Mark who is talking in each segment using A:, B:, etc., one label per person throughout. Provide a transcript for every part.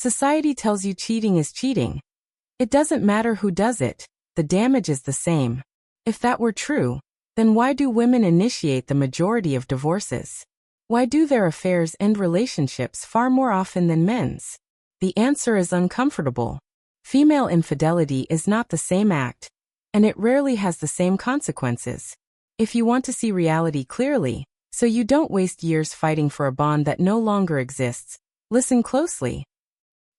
A: Society tells you cheating is cheating. It doesn't matter who does it, the damage is the same. If that were true, then why do women initiate the majority of divorces? Why do their affairs end relationships far more often than men's? The answer is uncomfortable. Female infidelity is not the same act, and it rarely has the same consequences. If you want to see reality clearly, so you don't waste years fighting for a bond that no longer exists, listen closely.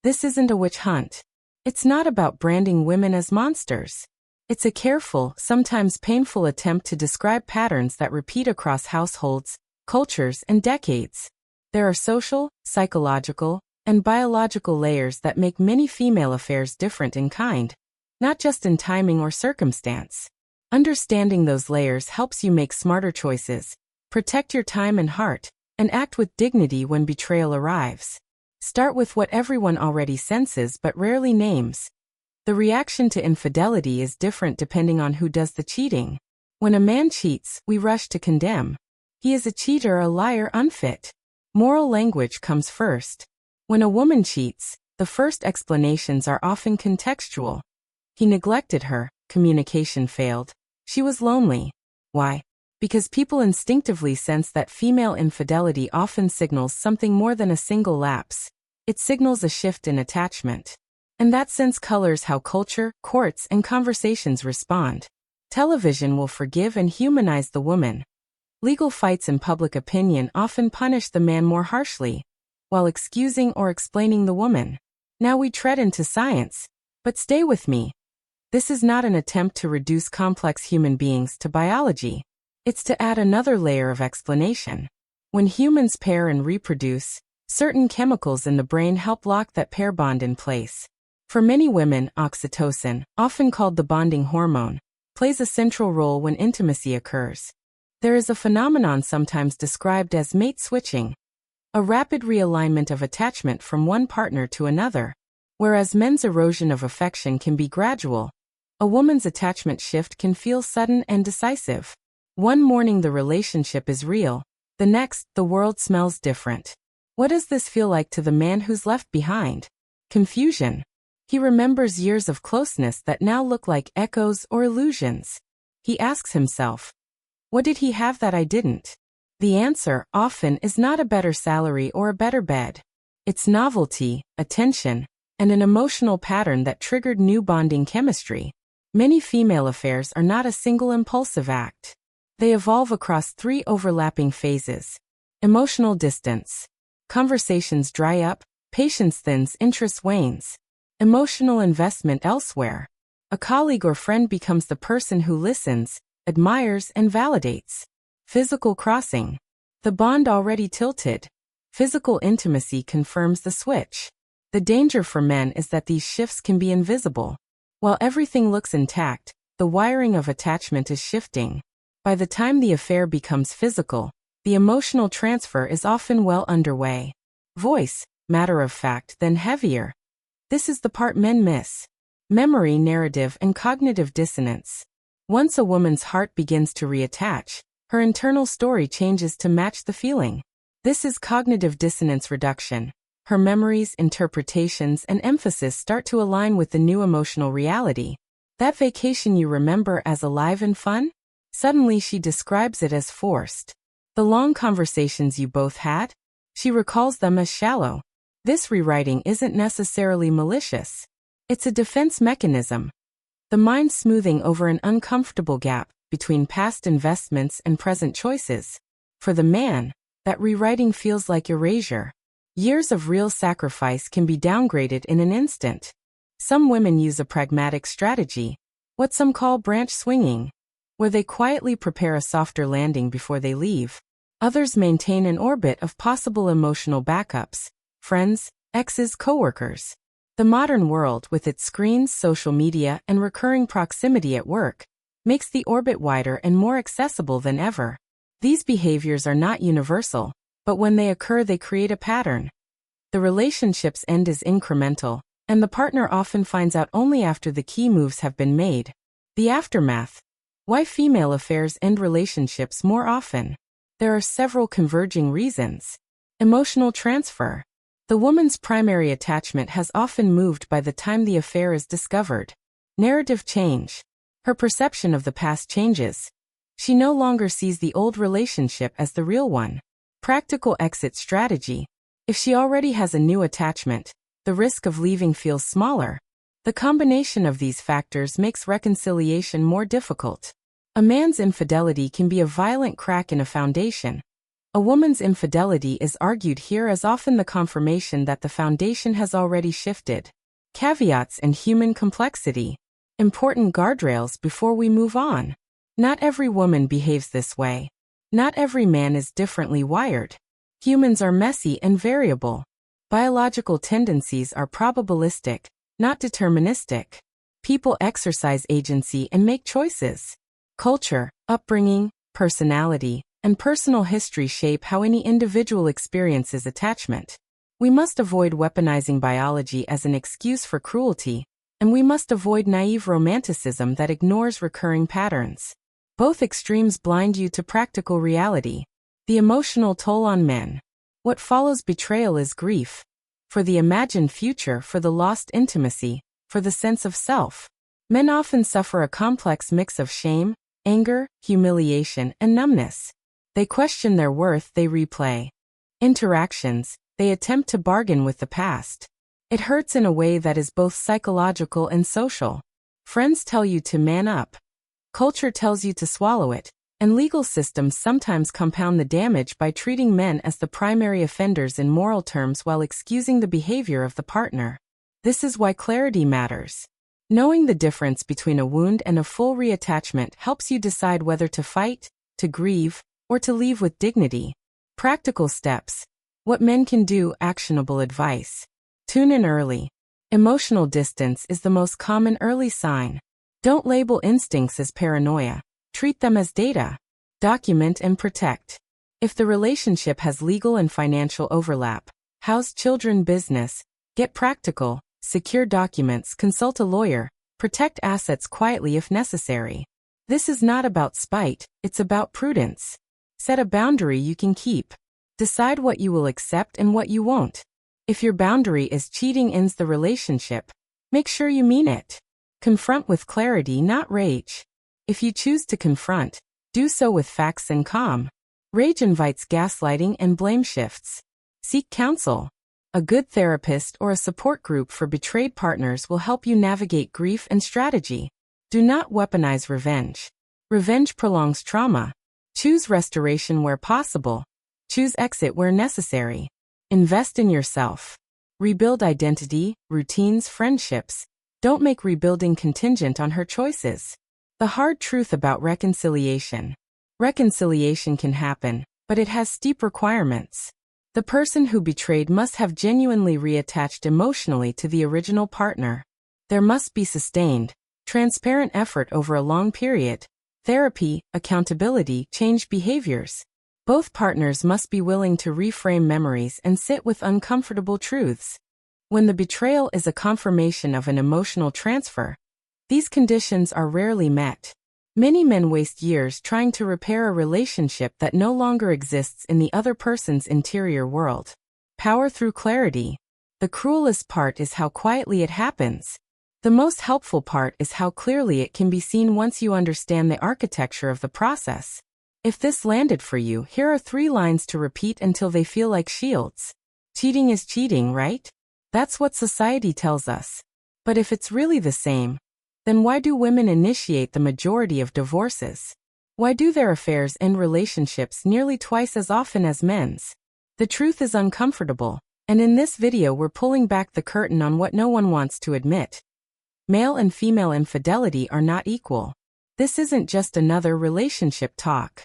A: This isn't a witch hunt. It's not about branding women as monsters. It's a careful, sometimes painful attempt to describe patterns that repeat across households, cultures, and decades. There are social, psychological, and biological layers that make many female affairs different in kind, not just in timing or circumstance. Understanding those layers helps you make smarter choices, protect your time and heart, and act with dignity when betrayal arrives. Start with what everyone already senses but rarely names. The reaction to infidelity is different depending on who does the cheating. When a man cheats, we rush to condemn. He is a cheater, a liar, unfit. Moral language comes first. When a woman cheats, the first explanations are often contextual. He neglected her, communication failed. She was lonely. Why? Because people instinctively sense that female infidelity often signals something more than a single lapse. It signals a shift in attachment. And that sense colors how culture, courts, and conversations respond. Television will forgive and humanize the woman. Legal fights and public opinion often punish the man more harshly, while excusing or explaining the woman. Now we tread into science. But stay with me. This is not an attempt to reduce complex human beings to biology. It's to add another layer of explanation. When humans pair and reproduce, certain chemicals in the brain help lock that pair bond in place. For many women, oxytocin, often called the bonding hormone, plays a central role when intimacy occurs. There is a phenomenon sometimes described as mate switching, a rapid realignment of attachment from one partner to another. Whereas men's erosion of affection can be gradual, a woman's attachment shift can feel sudden and decisive. One morning the relationship is real, the next, the world smells different. What does this feel like to the man who's left behind? Confusion. He remembers years of closeness that now look like echoes or illusions. He asks himself, what did he have that I didn't? The answer, often, is not a better salary or a better bed. It's novelty, attention, and an emotional pattern that triggered new bonding chemistry. Many female affairs are not a single impulsive act. They evolve across 3 overlapping phases. Emotional distance. Conversations dry up, patience thins, interest wanes. Emotional investment elsewhere. A colleague or friend becomes the person who listens, admires, and validates. Physical crossing. The bond already tilted. Physical intimacy confirms the switch. The danger for men is that these shifts can be invisible. While everything looks intact, the wiring of attachment is shifting. By the time the affair becomes physical, the emotional transfer is often well underway. Voice, matter of fact, then heavier. This is the part men miss. Memory, narrative, and cognitive dissonance. Once a woman's heart begins to reattach, her internal story changes to match the feeling. This is cognitive dissonance reduction. Her memories, interpretations, and emphasis start to align with the new emotional reality. That vacation you remember as alive and fun? Suddenly she describes it as forced. The long conversations you both had? She recalls them as shallow. This rewriting isn't necessarily malicious. It's a defense mechanism. The mind smoothing over an uncomfortable gap between past investments and present choices. For the man, that rewriting feels like erasure. Years of real sacrifice can be downgraded in an instant. Some women use a pragmatic strategy, what some call branch swinging, where they quietly prepare a softer landing before they leave. Others maintain an orbit of possible emotional backups, friends, exes, coworkers. The modern world, with its screens, social media, and recurring proximity at work, makes the orbit wider and more accessible than ever. These behaviors are not universal, but when they occur they create a pattern. The relationship's end is incremental, and the partner often finds out only after the key moves have been made. The aftermath. Why female affairs end relationships more often? There are several converging reasons. Emotional transfer. The woman's primary attachment has often moved by the time the affair is discovered. Narrative change. Her perception of the past changes. She no longer sees the old relationship as the real one. Practical exit strategy. If she already has a new attachment, the risk of leaving feels smaller. The combination of these factors makes reconciliation more difficult. A man's infidelity can be a violent crack in a foundation. A woman's infidelity is argued here as often the confirmation that the foundation has already shifted. Caveats and human complexity. Important guardrails before we move on. Not every woman behaves this way. Not every man is differently wired. Humans are messy and variable. Biological tendencies are probabilistic, not deterministic. People exercise agency and make choices. Culture, upbringing, personality, and personal history shape how any individual experiences attachment. We must avoid weaponizing biology as an excuse for cruelty, and we must avoid naive romanticism that ignores recurring patterns. Both extremes blind you to practical reality. The emotional toll on men. What follows betrayal is grief. For the imagined future, for the lost intimacy, for the sense of self. Men often suffer a complex mix of shame, anger, humiliation, and numbness. They question their worth, they replay interactions, they attempt to bargain with the past. It hurts in a way that is both psychological and social. Friends tell you to man up. Culture tells you to swallow it, and legal systems sometimes compound the damage by treating men as the primary offenders in moral terms while excusing the behavior of the partner. This is why clarity matters. Knowing the difference between a wound and a full reattachment helps you decide whether to fight, to grieve, or to leave with dignity. Practical steps. What men can do. Actionable advice. Tune in early. Emotional distance is the most common early sign. Don't label instincts as paranoia. Treat them as data. Document and protect. If the relationship has legal and financial overlap, house, children, business, get practical, secure documents, consult a lawyer, protect assets quietly if necessary. This is not about spite, it's about prudence. Set a boundary you can keep. Decide what you will accept and what you won't. If your boundary is cheating ends the relationship, make sure you mean it. Confront with clarity, not rage. If you choose to confront, do so with facts and calm. Rage invites gaslighting and blame shifts. Seek counsel. A good therapist or a support group for betrayed partners will help you navigate grief and strategy. Do not weaponize revenge. Revenge prolongs trauma. Choose restoration where possible. Choose exit where necessary. Invest in yourself. Rebuild identity, routines, friendships. Don't make rebuilding contingent on her choices. The hard truth about reconciliation. Reconciliation can happen, but it has steep requirements. The person who betrayed must have genuinely reattached emotionally to the original partner. There must be sustained, transparent effort over a long period. Therapy, accountability, change behaviors. Both partners must be willing to reframe memories and sit with uncomfortable truths. When the betrayal is a confirmation of an emotional transfer, these conditions are rarely met. Many men waste years trying to repair a relationship that no longer exists in the other person's interior world. Power through clarity. The cruelest part is how quietly it happens. The most helpful part is how clearly it can be seen once you understand the architecture of the process. If this landed for you, here are 3 lines to repeat until they feel like shields. Cheating is cheating, right? That's what society tells us. But if it's really the same, then why do women initiate the majority of divorces? Why do their affairs end relationships nearly twice as often as men's? The truth is uncomfortable, and in this video we're pulling back the curtain on what no one wants to admit. Male and female infidelity are not equal. This isn't just another relationship talk.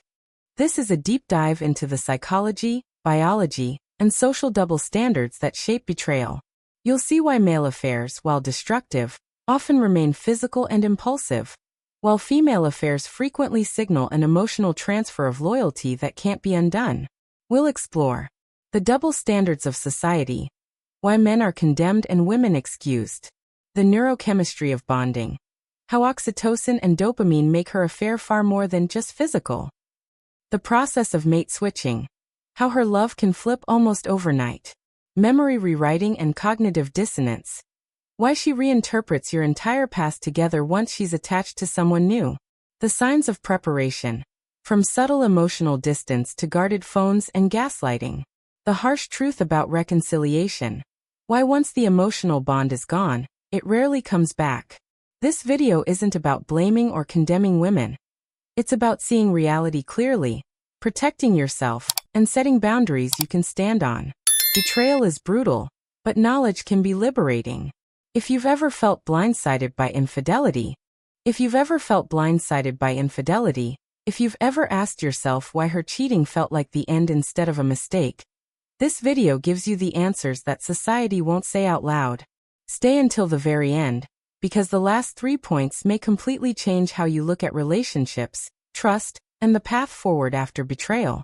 A: This is a deep dive into the psychology, biology, and social double standards that shape betrayal. You'll see why male affairs, while destructive, often remain physical and impulsive, while female affairs frequently signal an emotional transfer of loyalty that can't be undone. We'll explore the double standards of society, why men are condemned and women excused, the neurochemistry of bonding, how oxytocin and dopamine make her affair far more than just physical, the process of mate switching, how her love can flip almost overnight, memory rewriting and cognitive dissonance. Why she reinterprets your entire past together once she's attached to someone new. The signs of preparation. From subtle emotional distance to guarded phones and gaslighting. The harsh truth about reconciliation. Why once the emotional bond is gone, it rarely comes back. This video isn't about blaming or condemning women. It's about seeing reality clearly, protecting yourself, and setting boundaries you can stand on. Betrayal is brutal, but knowledge can be liberating. If you've ever felt blindsided by infidelity, if you've ever asked yourself why her cheating felt like the end instead of a mistake, this video gives you the answers that society won't say out loud. Stay until the very end, because the last 3 points may completely change how you look at relationships, trust, and the path forward after betrayal.